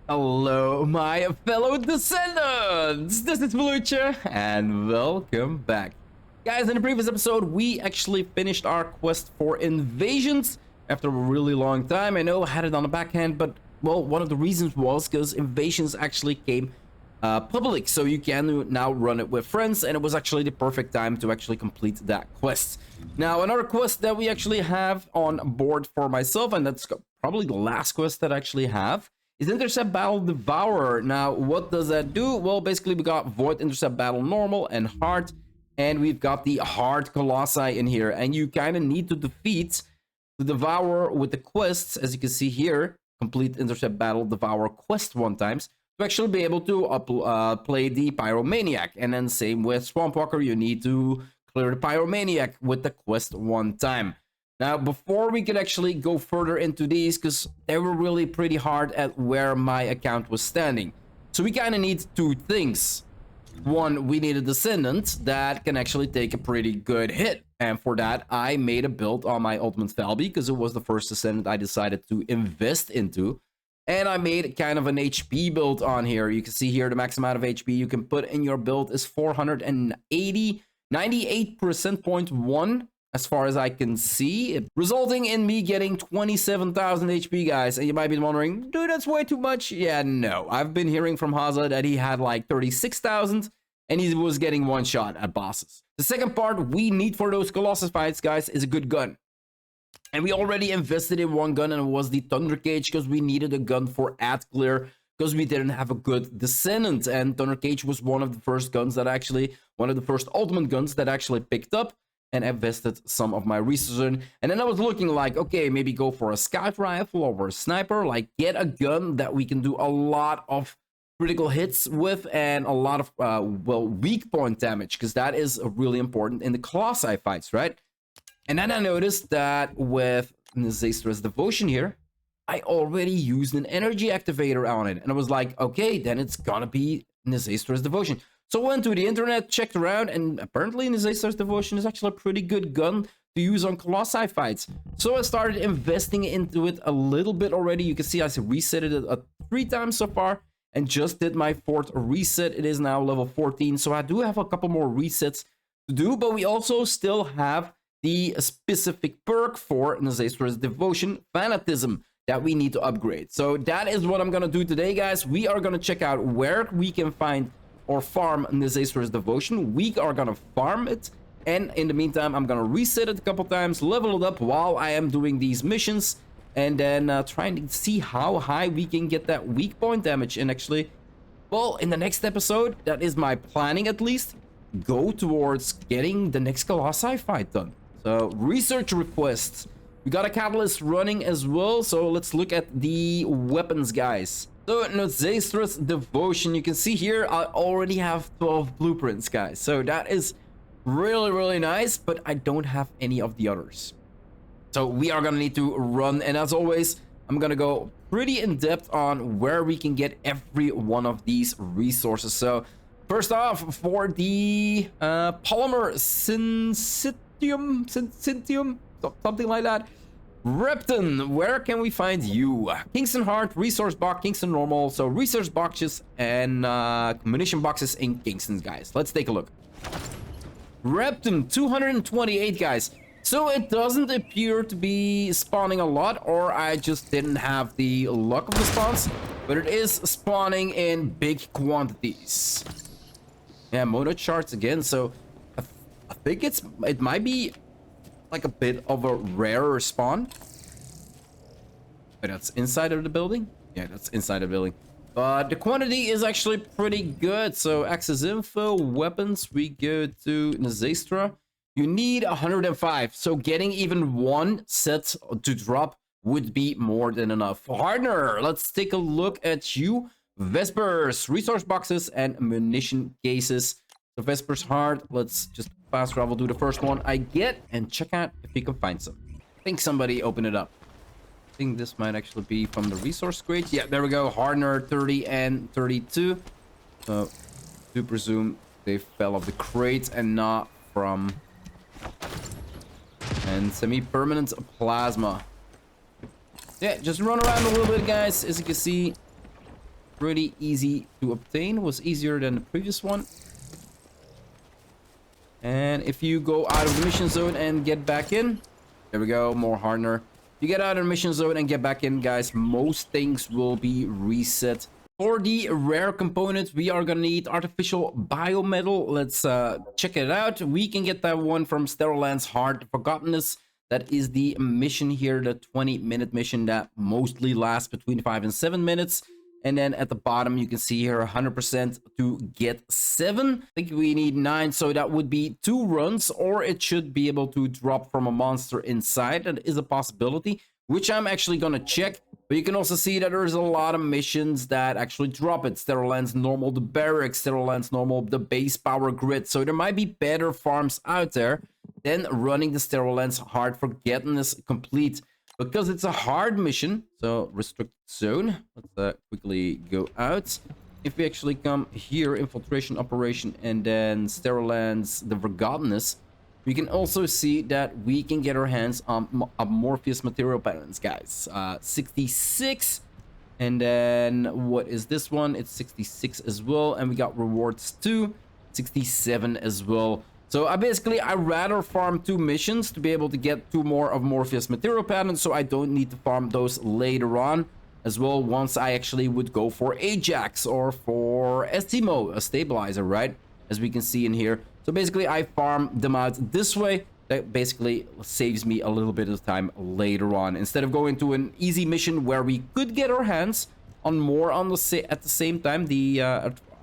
Hello, my fellow descendants! This is Mloentje, and welcome back. Guys, in the previous episode, we actually finished our quest for invasions after a really long time. I know I had it on the backhand, but, well, one of the reasons was because invasions actually came public, so you can now run it with friends, and it was actually the perfect time to actually complete that quest. Now, another quest that we actually have on board for myself, and that's probably the last quest that I actually have, is Intercept Battle Devourer. Now, what does that do? Well, basically, we got Void Intercept Battle Normal and Hard, and we've got the Hard Colossi in here, and you kind of need to defeat the Devourer with the quests, as you can see here, complete Intercept Battle Devourer quest 1 times, to actually be able to play the Pyromaniac. And then same with Swamp Walker, you need to clear the Pyromaniac with the quest 1 time. Now, before we could actually go further into these, because they were really pretty hard at where my account was standing. So we kind of need 2 things. 1, we need a Descendant that can actually take a pretty good hit. And for that, I made a build on my Ultimate Falby, because it was the first Descendant I decided to invest into. And I made kind of an HP build on here. You can see here the max amount of HP you can put in your build is 480, 98% 0.1. As far as I can see, resulting in me getting 27,000 HP, guys. And you might be wondering, dude, that's way too much. Yeah, no. I've been hearing from Haza that he had like 36,000 and he was getting 1 shot at bosses. The second part we need for those Colossus fights, guys, is a good gun. And we already invested in 1 gun, and it was the Thunder Cage, because we needed a gun for ad clear, because we didn't have a good Descendant. And Thunder Cage was one of the first guns that one of the first ultimate guns that I actually picked up and invested some of my resources in. And then I was looking like, okay, maybe go for a scout rifle or a sniper, like get a gun that we can do a lot of critical hits with and a lot of, well, weak point damage, because that is really important in the Colossi fights, right? And then I noticed that with Nazeistra's Devotion here, I already used an energy activator on it. And I was like, okay, then it's gonna be Nazeistra's Devotion. So I went to the internet, checked around, and apparently Nazeistra's Devotion is actually a pretty good gun to use on Colossi fights. So I started investing into it a little bit already. You can see I reset it 3 times so far and just did my 4th reset. It is now level 14, so I do have a couple more resets to do, but we also still have the specific perk for Nazeistra's Devotion, Fanatism, that we need to upgrade. So that is what I'm gonna do today, guys. We are gonna check out where we can find or farm Nazeistra's Devotion. We are gonna farm it, and in the meantime, I'm gonna reset it a couple times, level it up while I am doing these missions, and then trying to see how high we can get that weak point damage. And actually, well, in the next episode, that is my planning at least, go towards getting the next Colossi fight done. So, research requests. We got a catalyst running as well, so let's look at the weapons, guys. So, Nazeistra's Devotion, you can see here, I already have 12 blueprints, guys. So, that is really, really nice, but I don't have any of the others. So, we are gonna need to run, and as always, I'm gonna go pretty in-depth on where we can get every one of these resources. So, first off, for the polymer syntium, something like that. Repton, where can we find you? Kingston Heart, Resource Box, Kingston Normal. So resource boxes and munition boxes in Kingston, guys. Let's take a look. Repton, 228, guys. So it doesn't appear to be spawning a lot, or I just didn't have the luck of the spawns, but it is spawning in big quantities. Yeah, mono charts again. So I think it might be like a bit of a rarer spawn. But that's inside of the building? Yeah, that's inside the building. But the quantity is actually pretty good. So access info, weapons, we go to Nazeistra. You need 105. So getting even 1 set to drop would be more than enough. Hardner, let's take a look at you. Vespers, resource boxes and munition cases. So Vespers hard. Let's just fast travel, do the first one I get, and check out if we can find some. I think somebody opened it up. I think this might actually be from the resource crate. Yeah, there we go. Hardner 30 and 32. So do presume they fell off the crate and not from. And semi-permanent plasma. Yeah, just run around a little bit, guys. As you can see, pretty easy to obtain. Was easier than the previous one. And if you go out of the mission zone and get back in, there we go, more hardener. You get out of the mission zone and get back in, guys, most things will be reset. For the rare components, we are gonna need artificial biometal. Let's check it out. We can get that one from Steroland's Heart Forgottenness. That is the mission here, the 20-minute mission that mostly lasts between 5 and 7 minutes. And then at the bottom, you can see here 100% to get 7. I think we need 9, so that would be 2 runs, or it should be able to drop from a monster inside. That is a possibility, which I'm actually gonna check. But you can also see that there's a lot of missions that actually drop it. Steroland's normal, the barracks, Steroland's normal, the base power grid. So there might be better farms out there than running the Steroland's Heart Forgottenness complete, because it's a hard mission. So restricted zone, let's quickly go out. If we actually come here, infiltration operation, and then Steroland's the Forgottenness, we can also see that we can get our hands on amorphous material patterns, guys. 66, and then what is this one? It's 66 as well, and we got rewards too, 67 as well. So I rather farm 2 missions to be able to get 2 more of Morpheus material patterns, so I don't need to farm those later on as well, once I actually would go for Ajax or for Estimo, a stabilizer, right? As we can see in here. So basically I farm them out this way. That basically saves me a little bit of time later on, instead of going to an easy mission where we could get our hands on more on the at the same time, the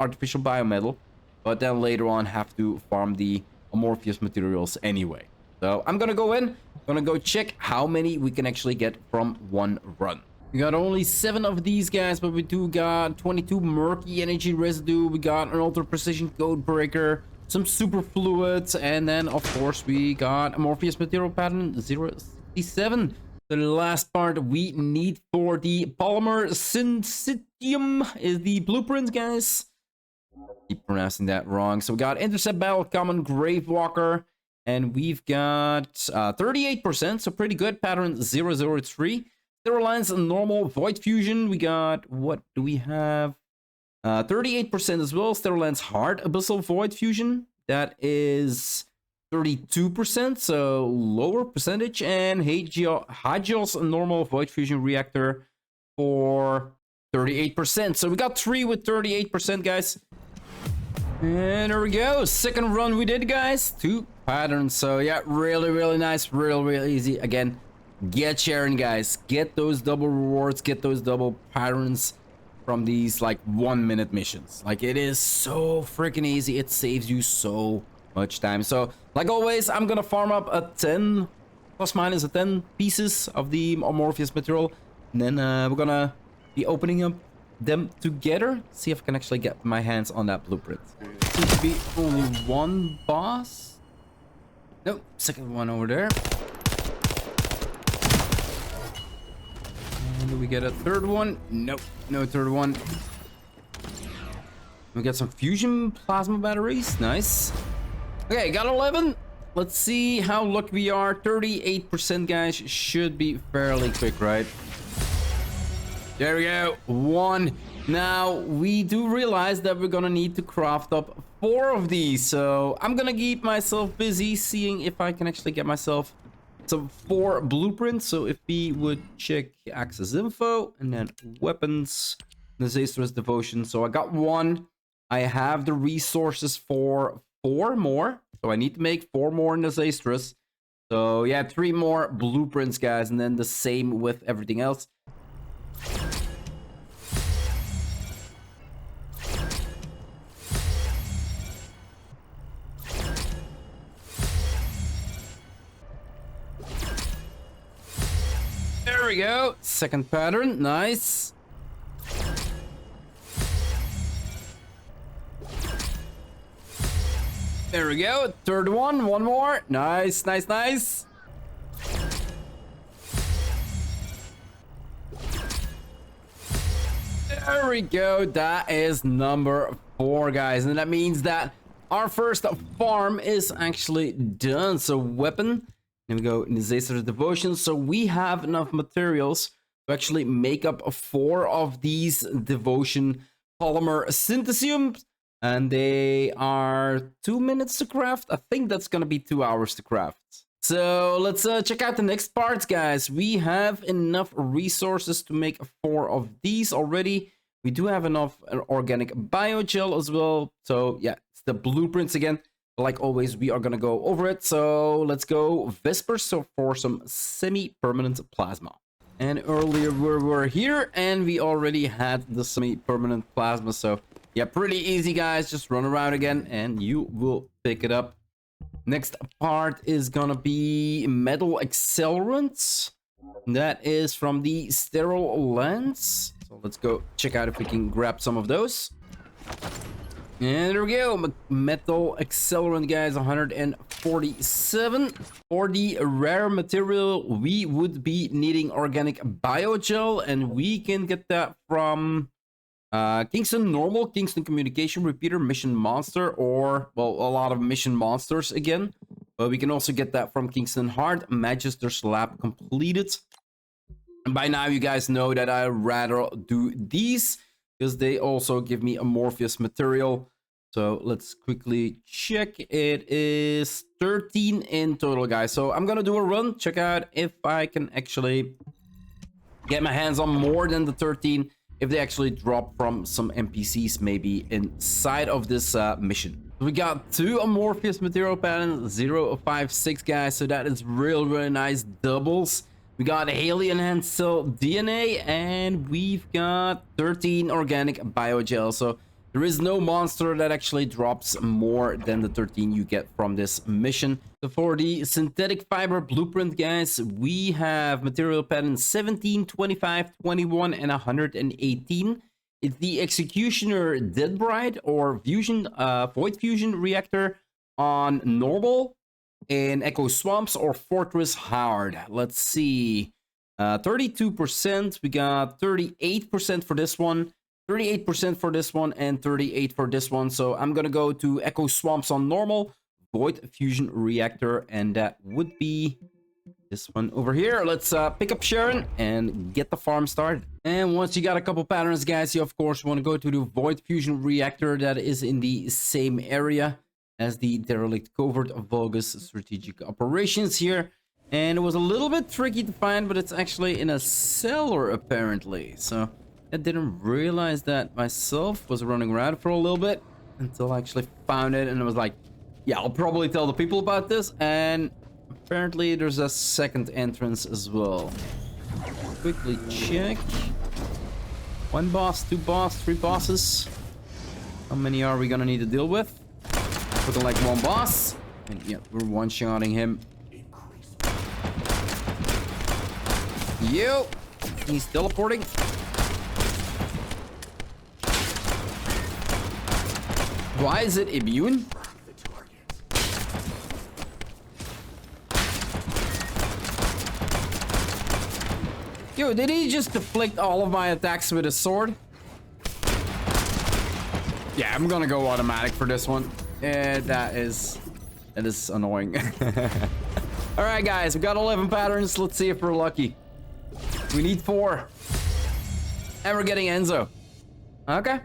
artificial biometal, but then later on have to farm the amorphous materials anyway. So I'm gonna go in, gonna go check how many we can actually get from one run. We got only 7 of these guys, but we do got 22 murky energy residue. We got an ultra precision code breaker, some super fluids, and then of course we got amorphous material pattern 067. The last part we need for the polymer syncytium is the blueprint, guys. Keep pronouncing that wrong. So we got intercept battle, common gravewalker, and we've got 38%, so pretty good. Pattern 003. Steroland's normal void fusion. We got, what do we have? 38% as well. Steroland's Heart abyssal void fusion. That is 32%, so lower percentage. And Hagios normal void fusion reactor for 38%. So we got 3 with 38%, guys. And there we go. Second run we did, guys. 2 patterns. So yeah, really nice. Real easy. Again, get sharing, guys. Get those double rewards. Get those double patterns from these like 1-minute missions. Like, it is so freaking easy. It saves you so much time. So like always, I'm gonna farm up a 10 plus minus a 10 pieces of the amorphous material, and then we're gonna be opening up them together. See if I can actually get my hands on that blueprint. Seems to be only 1 boss. Nope, second one over there. And do we get a third one? Nope, no third one. We got some fusion plasma batteries. Nice. Okay, got 11. Let's see how lucky we are. 38%, guys. Should be fairly quick, right? There we go. 1. Now, we do realize that we're gonna need to craft up 4 of these. So I'm gonna keep myself busy seeing if I can actually get myself some 4 blueprints. So if we would check access info and then weapons, Nazeistra's devotion. So I got 1. I have the resources for 4 more. So I need to make 4 more Nazeistras. So yeah, 3 more blueprints, guys. And then the same with everything else. There we go. Second pattern. Nice. There we go. Third one. 1 more. Nice. Nice. There we go. That is number 4, guys. And that means that our first farm is actually done. So weapon. Here we go. Nazeistra's devotion. So we have enough materials to actually make up 4 of these devotion polymer synthesium, and they are 2 minutes to craft. I think that's gonna be 2 hours to craft. So let's check out the next parts, guys. We have enough resources to make 4 of these already. We do have enough organic biogel as well. So yeah, it's the blueprints again. Like always, we are gonna go over it. So let's go Vespers for some semi-permanent plasma. And earlier we were here and we already had the semi-permanent plasma. So yeah, pretty easy, guys. Just run around again and you will pick it up. Next part is gonna be metal accelerants. That is from the sterile lens. So let's go check out if we can grab some of those. And there we go. Metal accelerant, guys, 147. For the rare material, we would be needing organic biogel, and we can get that from Kingston Normal, Kingston Communication Repeater, Mission Monster, or, well, a lot of Mission Monsters again. But we can also get that from Kingston Hard, Magister's Lab Completed. And by now, you guys know that I rather do these, because they also give me amorphous material. So let's quickly check. It is 13 in total, guys. So I'm gonna do a run, check out if I can actually get my hands on more than the 13. If they actually drop from some NPCs maybe inside of this mission. We got 2 amorphous material patterns, 056, guys. So that is really nice doubles. We got alien enhanced cell DNA, and we've got 13 organic biogel. So there is no monster that actually drops more than the 13 you get from this mission. So for the synthetic fiber blueprint, guys, we have material patterns 17, 25, 21, and 118. It's the Executioner Deadbride or Fusion, Void Fusion Reactor on normal, in Echo Swamps or Fortress Hard. Let's see. 32%. We got 38% for this one. 38% for this one and 38 for this one. So I'm gonna go to Echo Swamps on normal, Void Fusion Reactor, and that would be this one over here. Let's pick up Sharon and get the farm started. And once you got a couple patterns, guys, you of course want to go to the Void Fusion Reactor that is in the same area as the Derelict Covert of Vulgus Strategic Operations here. And it was a little bit tricky to find, but it's actually in a cellar apparently. So I didn't realize that myself. Was running around for a little bit until I actually found it, and I was like, yeah, I'll probably tell the people about this. And apparently there's a second entrance as well. Quickly check. 1 boss, 2 boss, 3 bosses. How many are we gonna need to deal with? Looking like 1 boss. And yeah, we're one-shotting him. Yo! He's teleporting. Why is it immune? Yo, did he just deflect all of my attacks with his sword? Yeah, I'm gonna go automatic for this one. That is annoying. All right, guys, we got 11 patterns. Let's see if we're lucky. We need 4. And we're getting Enzo. Okay.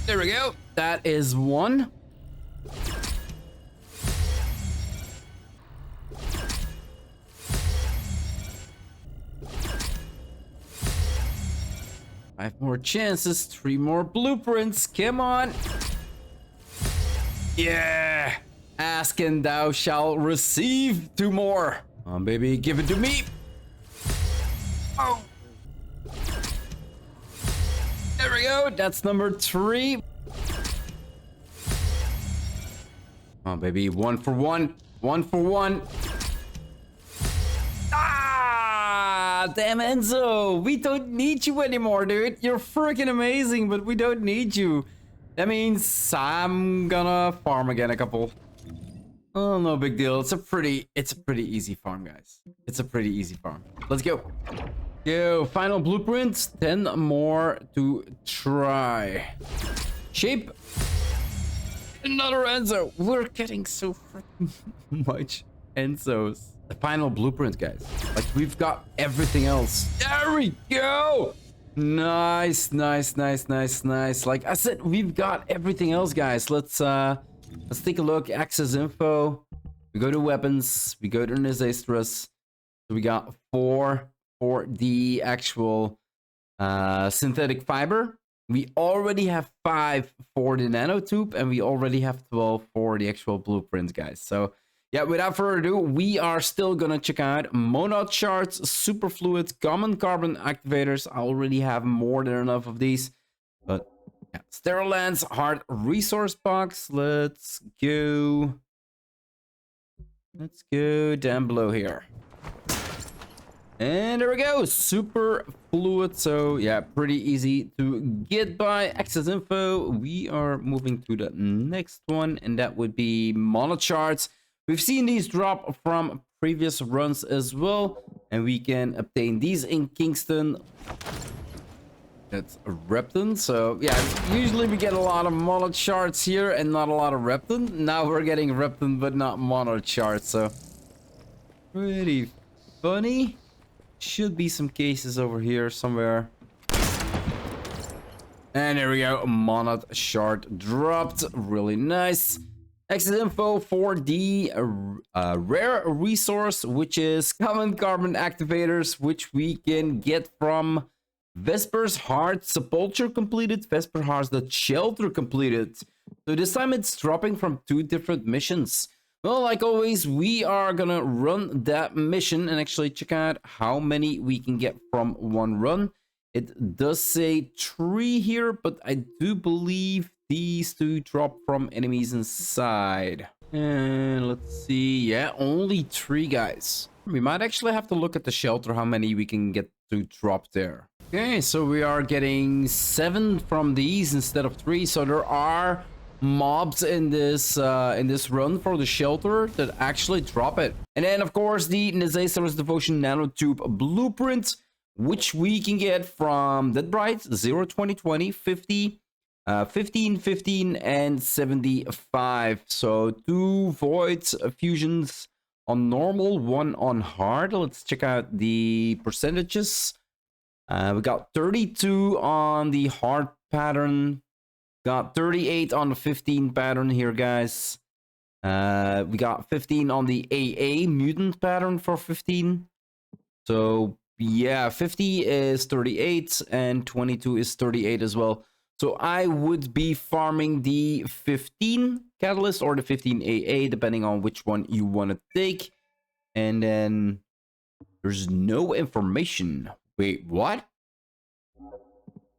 There we go. That is 1. Five more chances, 3 more blueprints. Come on. Yeah. Ask and thou shalt receive 2 more. Come on, baby, give it to me. Oh. There we go. That's number 3. Come on, baby. 1 for 1. 1 for 1. Damn, Enzo, we don't need you anymore, dude. You're freaking amazing, but we don't need you. That means I'm gonna farm again a couple. Oh, no big deal. It's a pretty easy farm, guys. It's a pretty easy farm. Let's go. Yo, final blueprints. 10 more to try. Shape. Another Enzo. We're getting so freaking much Enzos. The final blueprint, guys. Like, we've got everything else. There we go. Nice, nice, nice, nice, nice. Like I said, we've got everything else, guys. Let's take a look. Access info. We go to weapons. We go to Nazeistras. So we got 4 for the actual synthetic fiber. We already have 5 for the nanotube, and we already have 12 for the actual blueprints, guys. So yeah, without further ado, we are still gonna check out monod shards, superfluid, common carbon activators. I already have more than enough of these, but yeah, sterile lens, hard resource box. Let's go down below here. And there we go, super fluid. So yeah, pretty easy to get by. Access info. We are moving to the next one, and that would be monod shards. We've seen these drop from previous runs as well, and we can obtain these in Kingston. That's a Repton. So yeah, usually we get a lot of monod shards here and not a lot of Repton. Now we're getting Repton but not monod shards, so pretty funny. Should be some cases over here somewhere. And there we go, monod shard dropped. Really nice. Exit info for the rare resource, which is common carbon activators, which we can get from Vesper's Heart Sepulture completed, Vesper Heart's the Shelter completed. So this time it's dropping from 2 different missions. Well, like always, we are gonna run that mission and actually check out how many we can get from one run. It does say 3 here, but I do believe these 2 drop from enemies inside. And let's see, yeah, only 3 guys. We might actually have to look at the shelter, how many we can get to drop there. Okay, so we are getting 7 from these instead of 3, so there are mobs in this run for the shelter that actually drop it. And then of course the Nazeistra's Devotion nanotube blueprint, which we can get from Deadbright 0 2020 50 15 15 and 75. So 2 void fusions on normal, 1 on hard. Let's check out the percentages. We got 32 on the hard pattern. Got 38 on the 15 pattern here, guys. We got 15 on the AA mutant pattern for 15. So yeah, 50 is 38 and 22 is 38 as well. So I would be farming the 15 catalyst or the 15 AA, depending on which one you want to take. And then there's no information. Wait, what?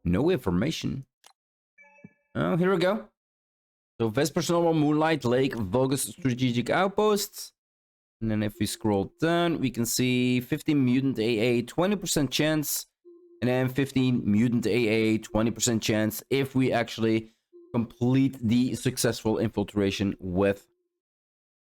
No information. Oh, here we go. So Vesper's Normal, Moonlight, Lake, Vulgus Strategic Outposts. And then if we scroll down, we can see 15 Mutant AA, 20% chance. And then 15 Mutant AA, 20% chance if we actually complete the successful infiltration with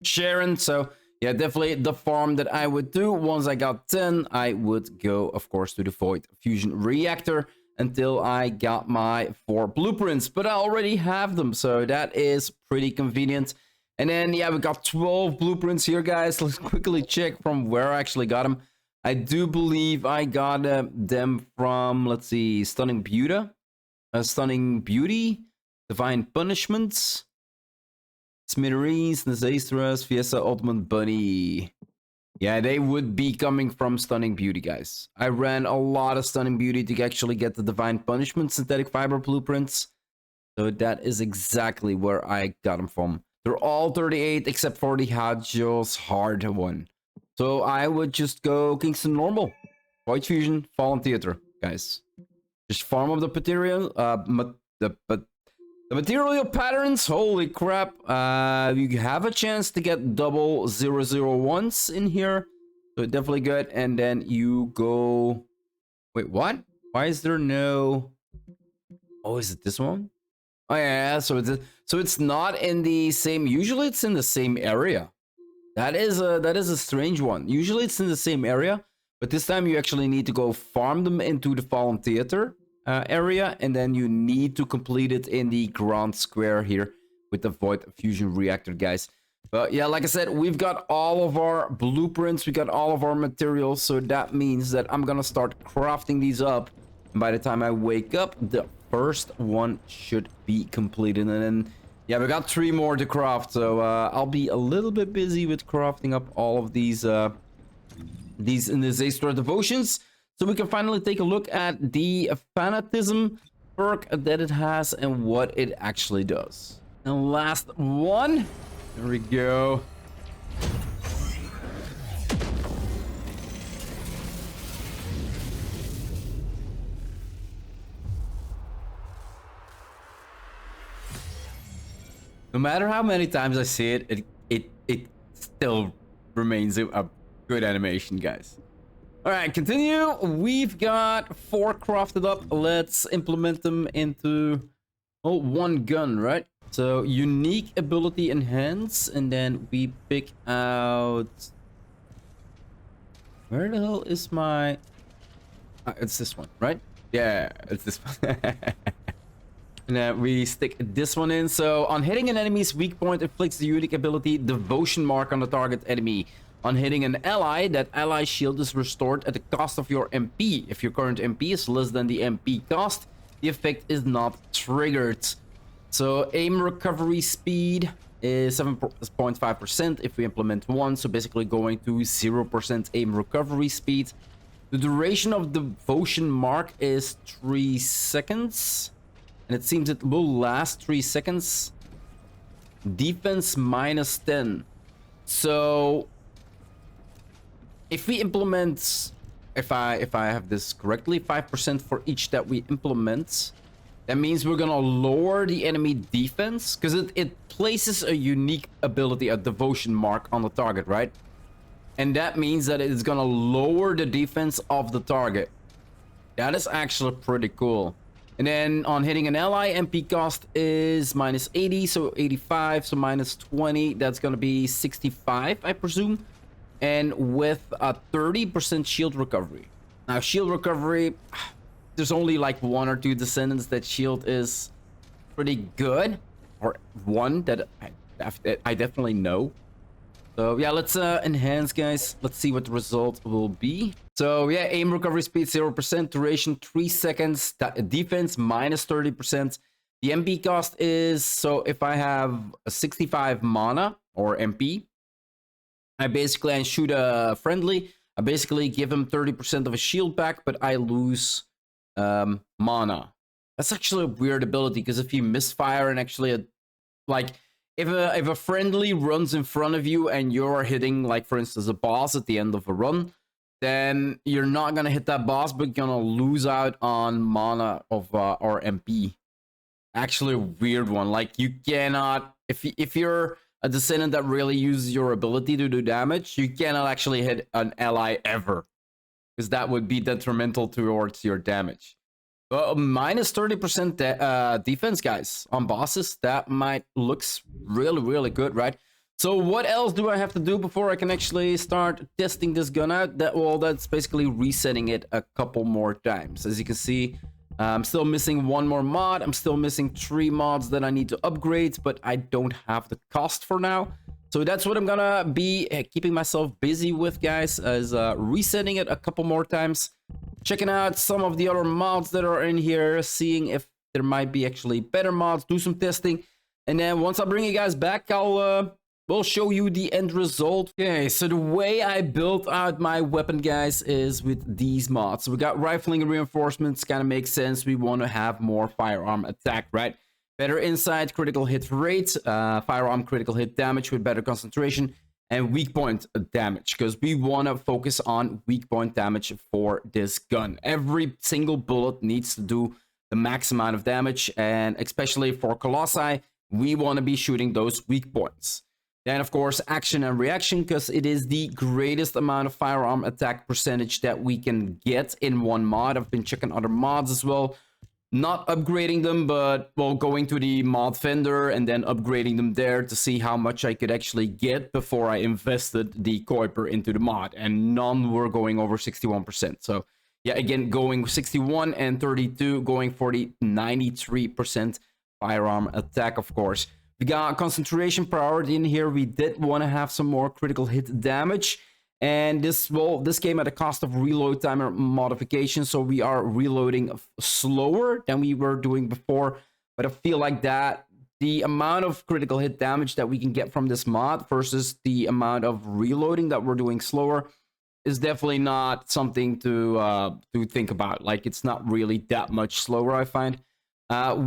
Sharon. So yeah, definitely the farm that I would do. Once I got 10, I would go, of course, to the Void Fusion Reactor until I got my 4 blueprints, but I already have them, so that is pretty convenient. And then yeah, we got 12 blueprints here, guys. Let's quickly check from where I actually got them. I do believe I got them from, let's see, Stunning Beauty, Divine Punishments, Smithereens, Nazeistras, Fiesta, Ultimate Bunny. Yeah, they would be coming from Stunning Beauty, guys. I ran a lot of Stunning Beauty to actually get the Divine Punishment synthetic fiber blueprints. So that is exactly where I got them from. They're all 38 except for the Hadjo's hard one. So I would just go Kingston Normal, Void Fusion, Fallen Theater, guys. Just farm up the material, the material patterns. Holy crap! You have a chance to get double 001s in here, so definitely good. And then you go. Wait, what? Why is there no? Oh, is it this one? Oh yeah, so it's not in the same. Usually it's in the same area. That is a strange one. Usually it's in the same area, but this time you actually need to go farm them into the Fallen Theater area, and then you need to complete it in the Grand Square here with the Void Fusion Reactor, guys. But yeah, like I said, we've got all of our blueprints, we got all of our materials, so that means that I'm gonna start crafting these up And by the time I wake up, the first one should be completed. And then, yeah, we got 3 more to craft. So I'll be a little bit busy with crafting up all of these Nazeistra devotions. So we can finally take a look at the fanatism perk that it has and what it actually does. And last one. There we go. No matter how many times I see it, it still remains a good animation, guys. All right, continue. We've got 4 crafted up. Let's implement them into one gun, right? So unique ability enhance, and then we pick out. Where the hell is my? It's this one, right? Yeah, it's this one. And then we stick this one in. So on hitting an enemy's weak point, inflicts the unique ability devotion mark on the target enemy. On hitting an ally, that ally shield is restored at the cost of your MP. If your current MP is less than the MP cost, the effect is not triggered. So aim recovery speed is 7.5% if we implement 1. So basically going to 0% aim recovery speed. The duration of devotion mark is 3 seconds. And it seems it will last 3 seconds. Defense minus 10. So if we implement, if I have this correctly, 5% for each that we implement, that means we're gonna lower the enemy defense because it places a unique ability, a devotion mark on the target, right? And that means that it's gonna lower the defense of the target. That is actually pretty cool. And then on hitting an ally, MP cost is minus 80, so 85, so minus 20. That's gonna be 65, I presume. And with a 30% shield recovery. Now, shield recovery, there's only like 1 or 2 descendants that shield is pretty good. Or one that I definitely know. So yeah, let's enhance, guys. Let's see what the result will be. So yeah, aim recovery speed 0%, duration 3 seconds, defense minus 30%. The MP cost is, so if I have a 65 mana or MP, I shoot a friendly. I basically give him 30% of a shield back, but I lose mana. That's actually a weird ability because if you misfire and actually if a friendly runs in front of you and you're hitting, like for instance a boss at the end of a run, then you're not gonna hit that boss, but you're gonna lose out on mana of or MP. Actually a weird one. Like you cannot, if you're a descendant that really uses your ability to do damage, you cannot actually hit an ally ever, because that would be detrimental towards your damage. But minus 30% defense, guys, on bosses, that might looks really good, right? So what else do I have to do before I can actually start testing this gun out? That's basically resetting it a couple more times. As you can see, I'm still missing 1 more mod. I'm still missing 3 mods that I need to upgrade, but I don't have the cost for now. So that's what I'm gonna be keeping myself busy with, guys, is resetting it a couple more times, checking out some of the other mods that are in here, seeing if there might be actually better mods, do some testing, and then once I bring you guys back, we'll show you the end result. Okay, so the way I built out my weapon, guys, is with these mods. So we got rifling and reinforcements, kind of makes sense. We want to have more firearm attack, right? Better insight, critical hit rate, firearm critical hit damage with better concentration, and weak point damage, because we want to focus on weak point damage for this gun. Every single bullet needs to do the max amount of damage, and especially for Collosi, we want to be shooting those weak points. Then, of course, action and reaction, because it is the greatest amount of firearm attack percentage that we can get in one mod. I've been checking other mods as well. Not upgrading them, but, well, going to the mod vendor and then upgrading them there to see how much I could actually get before I invested the Kuiper into the mod. And none were going over 61%. So, yeah, again, going 61 and 32, going for the 93% firearm attack, of course. We got concentration priority in here. We did want to have some more critical hit damage. And this came at a cost of reload timer modification, so we are reloading slower than we were doing before. But I feel like that the amount of critical hit damage that we can get from this mod versus the amount of reloading that we're doing slower is definitely not something to think about. Like, it's not really that much slower, I find.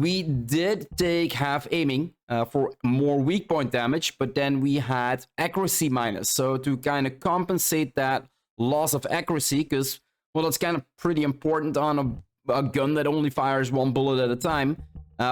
We did take half aiming for more weak point damage, but then we had accuracy minus. So to kind of compensate that loss of accuracy, because, well, it's kind of pretty important on a gun that only fires one bullet at a time,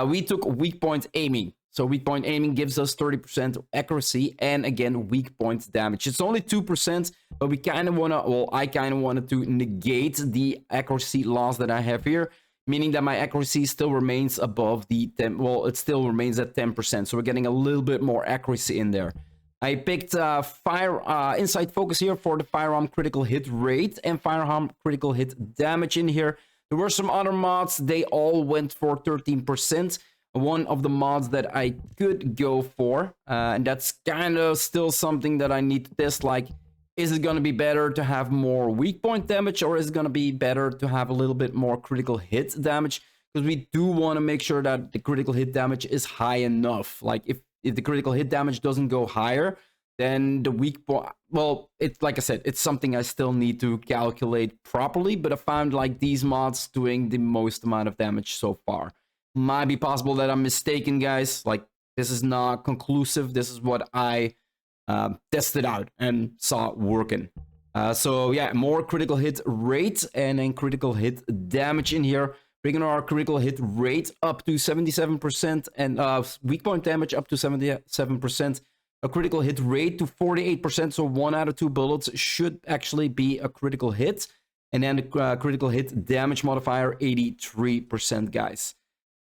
we took weak point aiming. So weak point aiming gives us 30% accuracy and, again, weak point damage. It's only 2%, but we kind of want to, well, I kind of wanted to negate the accuracy loss that I have here, meaning that my accuracy still remains above the 10, well, it still remains at 10%, so we're getting a little bit more accuracy in there. I picked Insight Focus here for the firearm critical hit rate and firearm critical hit damage in here. There were some other mods, they all went for 13%. One of the mods that I could go for, and that's kind of still something that I need to test, like, is it going to be better to have more weak point damage, or is it going to be better to have a little bit more critical hit damage? Because we do want to make sure that the critical hit damage is high enough. Like, if the critical hit damage doesn't go higher, then the weak point, well, it's like I said, it's something I still need to calculate properly, but I found like these mods doing the most amount of damage so far. Might be possible that I'm mistaken, guys. Like, this is not conclusive. This is what I tested out and saw working. So yeah, more critical hit rate and then critical hit damage in here, bringing our critical hit rate up to 77% and weak point damage up to 77%, a critical hit rate to 48%, so 1 out of 2 bullets should actually be a critical hit, and then the critical hit damage modifier 83%, guys.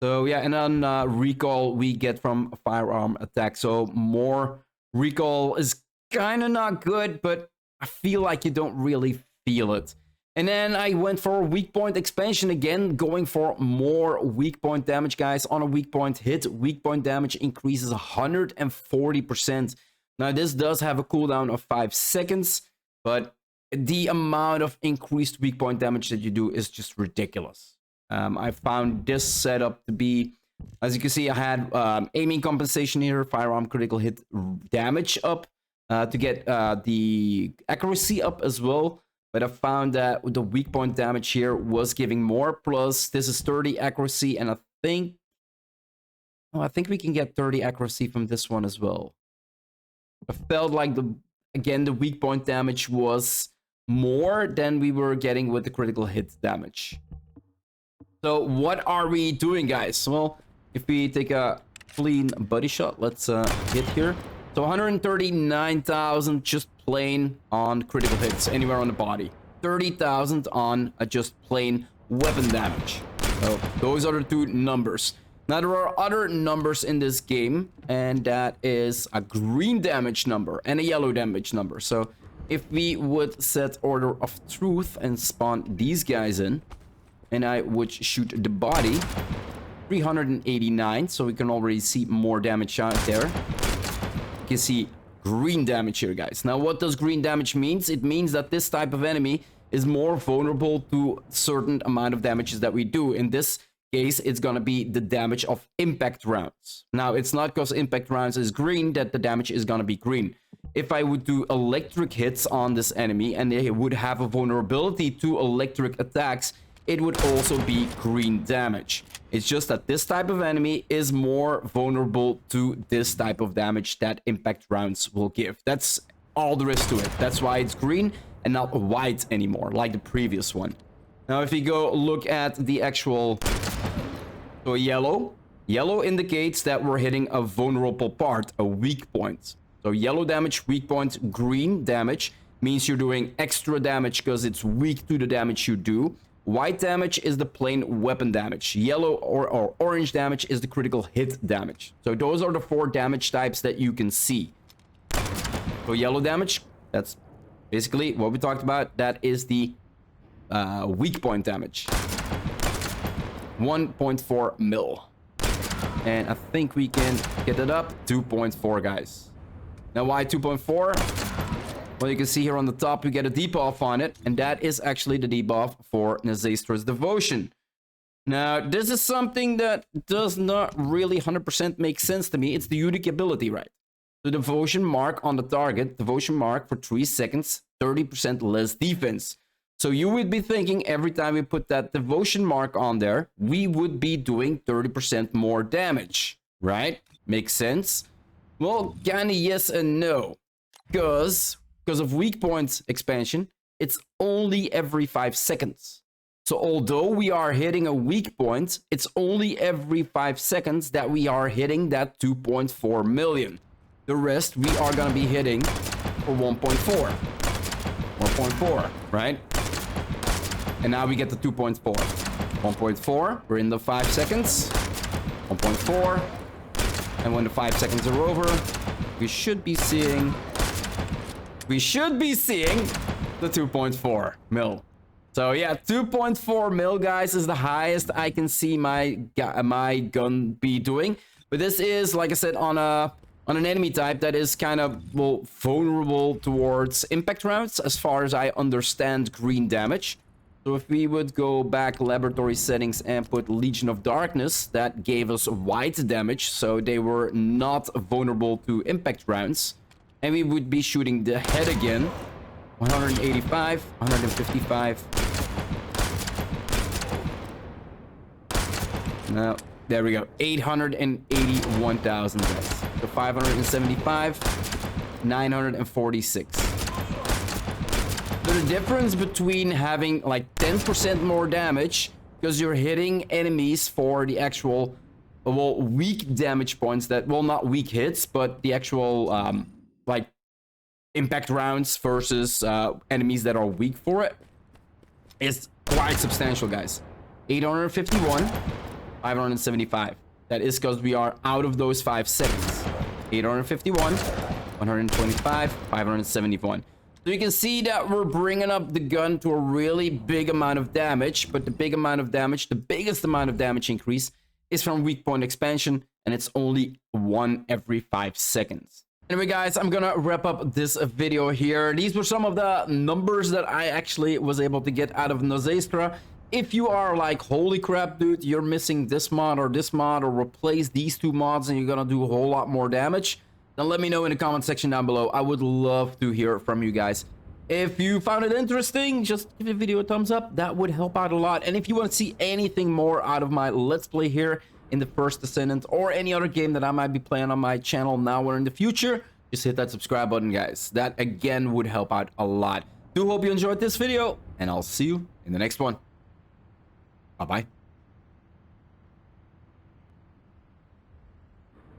So yeah, and then recall we get from a firearm attack. So more recall is kind of not good, but I feel like you don't really feel it. And then I went for weak point expansion again, going for more weak point damage, guys. On a weak point hit, weak point damage increases 140%. Now this does have a cooldown of 5 seconds, but the amount of increased weak point damage that you do is just ridiculous. I found this setup to be, as you can see, I had aiming compensation here, firearm critical hit damage up to get the accuracy up as well. But I found that the weak point damage here was giving more. Plus, this is 30 accuracy, and I think we can get 30 accuracy from this one as well. I felt like the weak point damage was more than we were getting with the critical hit damage. So what are we doing, guys? Well, if we take a clean body shot, let's hit here. So 139,000 just plain on critical hits anywhere on the body. 30,000 on just plain weapon damage. So those are the two numbers. Now there are other numbers in this game, and that is a green damage number and a yellow damage number. So if we would set Order of Truth and spawn these guys in, and I would shoot the body, 389, so we can already see more damage out there. You can see green damage here, guys. Now, what does green damage means? It means that this type of enemy is more vulnerable to certain amount of damages that we do. In this case, it's gonna be the damage of impact rounds. Now, it's not because impact rounds is green that the damage is gonna be green. If I would do electric hits on this enemy and they would have a vulnerability to electric attacks, it would also be green damage. It's just that this type of enemy is more vulnerable to this type of damage that impact rounds will give. That's all there is to it. That's why it's green and not white anymore, like the previous one. Now, if you go look at the actual... So yellow indicates that we're hitting a vulnerable part, a weak point. So yellow damage, weak point, green damage means you're doing extra damage because it's weak to the damage you do. White damage is the plain weapon damage. Yellow or orange damage is the critical hit damage. So those are the 4 damage types that you can see. So yellow damage, that's basically what we talked about. That is the weak point damage. 1.4 mil. And I think we can get it up. 2.4, guys. Now, why 2.4? Well, you can see here on the top, we get a debuff on it, and that is actually the debuff for Nazeistra's Devotion. Now, this is something that does not really 100% make sense to me. It's the unique ability, right? The Devotion mark on the target, Devotion mark for 3 seconds, 30% less defense. So you would be thinking every time we put that Devotion mark on there, we would be doing 30% more damage, right? Makes sense? Well, kinda yes and no. Because of weak points expansion, it's only every 5 seconds. So although we are hitting a weak point, it's only every 5 seconds that we are hitting that 2.4 million. The rest we are gonna be hitting for 1.4. 1.4, right? And now we get the 2.4. 1.4, we're in the 5 seconds. 1.4. And when the 5 seconds are over, we should be seeing the 2.4 mil. So yeah, 2.4 mil, guys, is the highest I can see my gun be doing. But this is, like I said, on an enemy type that is kind of, well, vulnerable towards impact rounds, as far as I understand green damage. So if we would go back laboratory settings and put Legion of Darkness, that gave us white damage, so they were not vulnerable to impact rounds. And we would be shooting the head again. 185, 155. Now, there we go. 881,000 guys. So 575, 946. So the difference between having like 10% more damage, because you're hitting enemies for the actual, well, weak damage points that, well, not weak hits, but the actual, like, impact rounds versus enemies that are weak for it, is quite substantial, guys. 851, 575. That is because we are out of those 5 seconds. 851, 125, 571. So you can see that we're bringing up the gun to a really big amount of damage, but the biggest amount of damage increase is from weak point expansion, and it's only 1 every 5 seconds. Anyway, guys, I'm gonna wrap up this video here. These were some of the numbers that I actually was able to get out of Nazeistra. If you are like, holy crap, dude, you're missing this mod, or replace these 2 mods and you're gonna do a whole lot more damage, then let me know in the comment section down below. I would love to hear from you guys. If you found it interesting, just give the video a thumbs up. That would help out a lot. And if you want to see anything more out of my Let's Play here in the first Descendant, or any other game that I might be playing on my channel now or in the future, just hit that subscribe button, guys. That, again, would help out a lot. Do hope you enjoyed this video, and I'll see you in the next one. Bye-bye.